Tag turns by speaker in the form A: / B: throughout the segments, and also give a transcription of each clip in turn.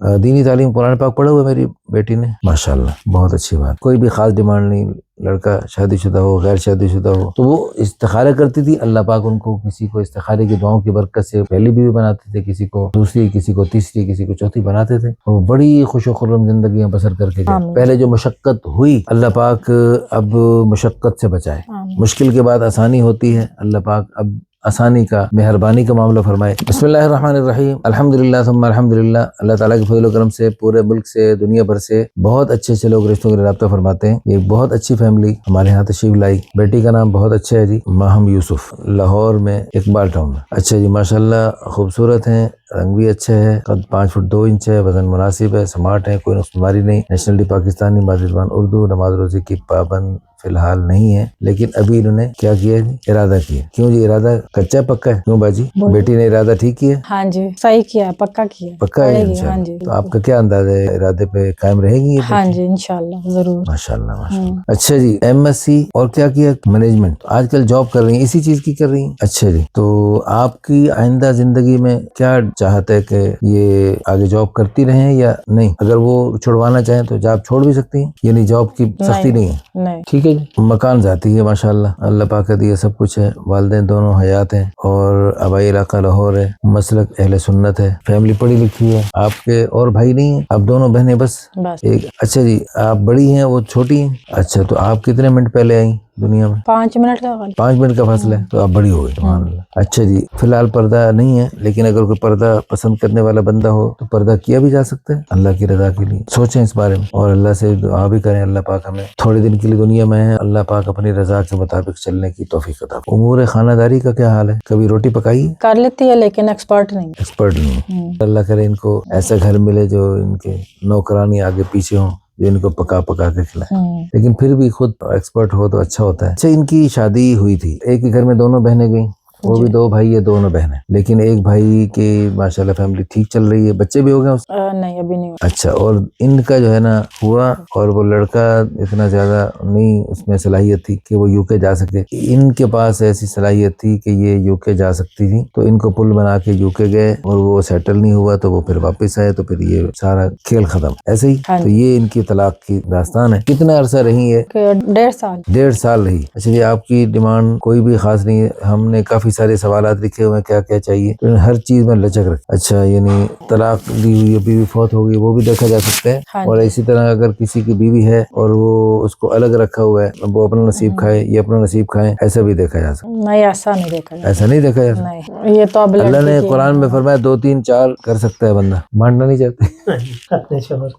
A: دینی تعلیم قرآن پاک پڑھا ہوا میری بیٹی نے، ماشاءاللہ بہت اچھی بات. کوئی بھی خاص ڈیمانڈ نہیں، لڑکا شادی شدہ ہو غیر شادی شدہ ہو. تو وہ استخارہ کرتی تھی، اللہ پاک ان کو کسی کو استخارے کی دعاؤں کی برکت سے پہلی بیوی بناتے تھے، کسی کو دوسری، کسی کو تیسری، کسی کو چوتھی بناتے تھے. وہ بڑی خوش و خرم زندگیاں بسر کر کے گئے. پہلے جو مشقت ہوئی اللہ پاک اب مشقت سے بچائے. مشکل کے بعد آسانی ہوتی ہے، اللہ پاک اب آسانی کا مہربانی کا معاملہ فرمائے. بسم اللہ الرحمن الرحیم. الحمدللہ ثم الحمدللہ. اللہ تعالیٰ کے فضل و کرم سے پورے ملک سے، دنیا بھر سے بہت اچھے اچھے لوگ رشتوں کا رابطہ فرماتے ہیں. یہ بہت اچھی فیملی ہمارے یہاں تشریف لائی. بیٹی کا نام بہت اچھا ہے جی، ماہم یوسف، لاہور میں اقبال ٹاؤن میں. اچھا جی، ماشاءاللہ خوبصورت ہیں، رنگ بھی اچھا ہے، قد 5 فٹ 2 انچ ہے، وزن مناسب ہے، سمارٹ ہے، کوئی نقص بیماری نہیں، نیشنلٹی پاکستانی، مادری زبان اردو، نماز روزے کی پابند فی الحال نہیں ہے. لیکن ابھی انہوں نے کیا کیا جی؟ ارادہ کیا. کیوں جی ارادہ کچا پکا ہے؟ کیوں باجی؟ بیٹی نے ارادہ ٹھیک کیا؟
B: ہاں جی صحیح کیا، پکا کیا،
A: پکا ہے انشاءاللہ. تو آپ کا کیا انداز ہے، ارادے پہ قائم رہے گی؟
B: ہاں جی انشاءاللہ ضرور.
A: ماشاءاللہ ماشاءاللہ. اچھا جی، ایم ایس سی اور کیا کیا؟ مینجمنٹ. آج کل جاب کر رہی ہیں، اسی چیز کی کر رہی ہیں. اچھا جی، تو آپ کی آئندہ زندگی میں کیا چاہت ہے کہ یہ آگے جاب کرتی رہیں یا نہیں؟ اگر وہ چھڑوانا چاہیں تو جاب چھوڑ بھی سکتی ہیں، یعنی جاب کی سختی نہیں ہے. ٹھیک ہے جی. مکان ذاتی ہے ماشاءاللہ، اللہ پاک کا دیا سب کچھ ہے. والدین دونوں حیات ہیں اور آبائی علاقہ لاہور ہے. مسلک اہل سنت ہے. فیملی پڑھی لکھی ہے. آپ کے اور بھائی نہیں ہیں؟ آپ دونوں بہنیں بس ایک. اچھا جی، آپ بڑی ہیں وہ چھوٹی ہیں. اچھا، تو آپ کتنے منٹ پہلے آئیں دنیا میں؟
B: 5 منٹ کا.
A: 5 منٹ کا فاصلہ ہے، تو آپ بڑی ہو گئی. سبحان اللہ. اچھا جی، فی الحال پردہ نہیں ہے، لیکن اگر کوئی پردہ پسند کرنے والا بندہ ہو تو پردہ کیا بھی جا سکتا ہے اللہ کی رضا کے لیے. سوچیں اس بارے میں اور اللہ سے دعا بھی کریں، اللہ پاک ہمیں تھوڑے دن کے لیے دنیا میں ہے، اللہ پاک اپنی رضا کے مطابق چلنے کی توفیق عطا. امور خانہ داری کا کیا حال ہے؟ کبھی روٹی پکائی؟
B: کر لیتی ہے لیکن ایکسپرٹ نہیں.
A: ایکسپرٹ نہیں. اللہ کرے ان کو ایسا گھر ملے جو ان کے نوکرانی آگے پیچھے ہوں، جو ان کو پکا پکا کے کھلائے. لیکن پھر بھی خود ایکسپرٹ ہو تو اچھا ہوتا ہے. اچھا، ان کی شادی ہوئی تھی، ایک ہی گھر میں دونوں بہنیں گئیں، وہ بھی 2 بھائی ہے 2 بہنیں، لیکن ایک بھائی کی ماشاءاللہ فیملی ٹھیک چل رہی ہے. بچے بھی ہو گئے اس؟
B: نہیں ابھی نہیں.
A: اچھا، اور ان کا جو ہے نا ہوا، اور وہ لڑکا اتنا زیادہ نہیں اس میں صلاحیت تھی کہ وہ یو کے جا سکے. ان کے پاس ایسی صلاحیت تھی کہ یہ یو کے جا سکتی تھی، تو ان کو پل بنا کے یو کے گئے اور وہ سیٹل نہیں ہوا تو وہ پھر واپس آئے، تو پھر یہ سارا کھیل ختم. ایسے ہی تو یہ ان کی طلاق کی داستان ہے. کتنا عرصہ رہی ہے؟
B: 1.5 سال.
A: 1.5 سال رہی. اچھا جی، آپ کی ڈیمانڈ کوئی بھی خاص نہیں ہے. ہم نے کافی سارے سوالات لکھے ہوئے ہیں، کیا کیا چاہیے، تو ہر چیز میں لچک رکھ. اچھا، یعنی طلاق دی ہوئی ہے، بیوی فوت ہو گئی، وہ بھی دیکھا جا سکتا ہے. اور اسی طرح اگر کسی کی بیوی ہے اور وہ اس کو الگ رکھا ہوا ہے، وہ اپنا نصیب کھائے یہ اپنا نصیب کھائے، ایسا بھی دیکھا جا سکتا.
B: نہیں ایسا نہیں دیکھا جا.
A: ایسا نہیں دیکھا جا سکتا.
B: یہ تو
A: اللہ نے قرآن میں فرمایا 2 3 4 کر سکتا ہے بندہ. ماننا نہیں چاہتے.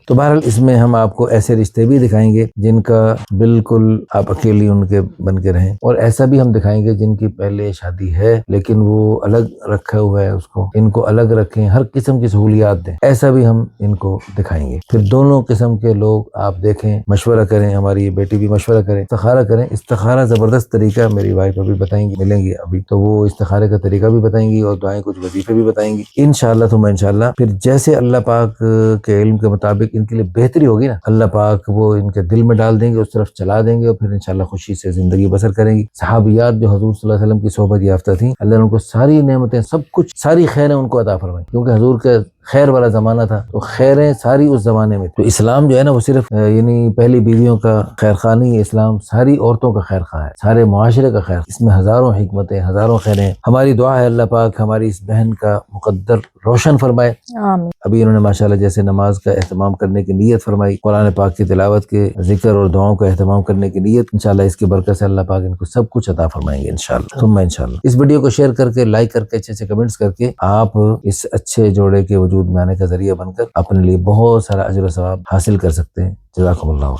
A: تو بہرحال اس میں ہم آپ کو ایسے رشتے بھی دکھائیں گے جن کا بالکل آپ اکیلی ان کے بن کے رہیں، اور ایسا بھی ہم دکھائیں گے جن کی پہلے شادی ہے لیکن وہ الگ رکھا ہوا ہے، اس کو ان کو الگ رکھیں، ہر قسم کی سہولیات دیں. ایسا بھی ہم ان کو دکھائیں گے. پھر دونوں قسم کے لوگ آپ دیکھیں، مشورہ کریں. ہماری بیٹی بھی مشورہ کریں، استخارہ کریں. استخارہ زبردست طریقہ میری وائف ابھی بتائیں گی، ملیں گی ابھی تو وہ استخارے کا طریقہ بھی بتائیں گی اور دعائیں کچھ وظیفے بھی بتائیں گی انشاءاللہ. ثم انشاءاللہ پھر جیسے اللہ پاک کے علم کے مطابق ان کے لیے بہتری ہوگی نا، اللہ پاک وہ ان کے دل میں ڈال دیں گے، اس طرف چلا دیں گے، اور پھر انشاءاللہ خوشی سے زندگی بسر کریں گی. صحابیات جو حضور صلی اللہ علیہ وسلم کی صحبت یافتہ تھیں، اللہ نے ان کو ساری نعمتیں، سب کچھ، ساری خیریں ان کو عطا فرمائیں، کیونکہ حضور کے خیر والا زمانہ تھا تو خیریں ساری اس زمانے میں. تو اسلام جو ہے نا وہ صرف یعنی پہلی بیویوں کا خیر خواہ نہیں ہے، اسلام ساری عورتوں کا خیر خواہ ہے، سارے معاشرے کا خیر. اس میں ہزاروں حکمتیں، ہزاروں خیریں. ہماری دعا ہے اللہ پاک ہماری اس بہن کا مقدر روشن فرمائے.
B: آمین.
A: ابھی انہوں نے ماشاءاللہ جیسے نماز کا اہتمام کرنے کی نیت فرمائی، قرآن پاک کی تلاوت کے ذکر اور دعاؤں کا اہتمام کرنے کی نیت، انشاءاللہ اس کی برکت سے اللہ پاک ان کو سب کچھ عطا فرمائیں گے انشاءاللہ. ثم انشاءاللہ اس ویڈیو کو شیئر کر کے، لائک کر کے، اچھے اچھے کمنٹس کر کے آپ اس اچھے جوڑے کے وجود میں آنے کا ذریعہ بن کر اپنے لیے بہت سارا اجر و ثواب حاصل کر سکتے ہیں. جزاکم اللہ.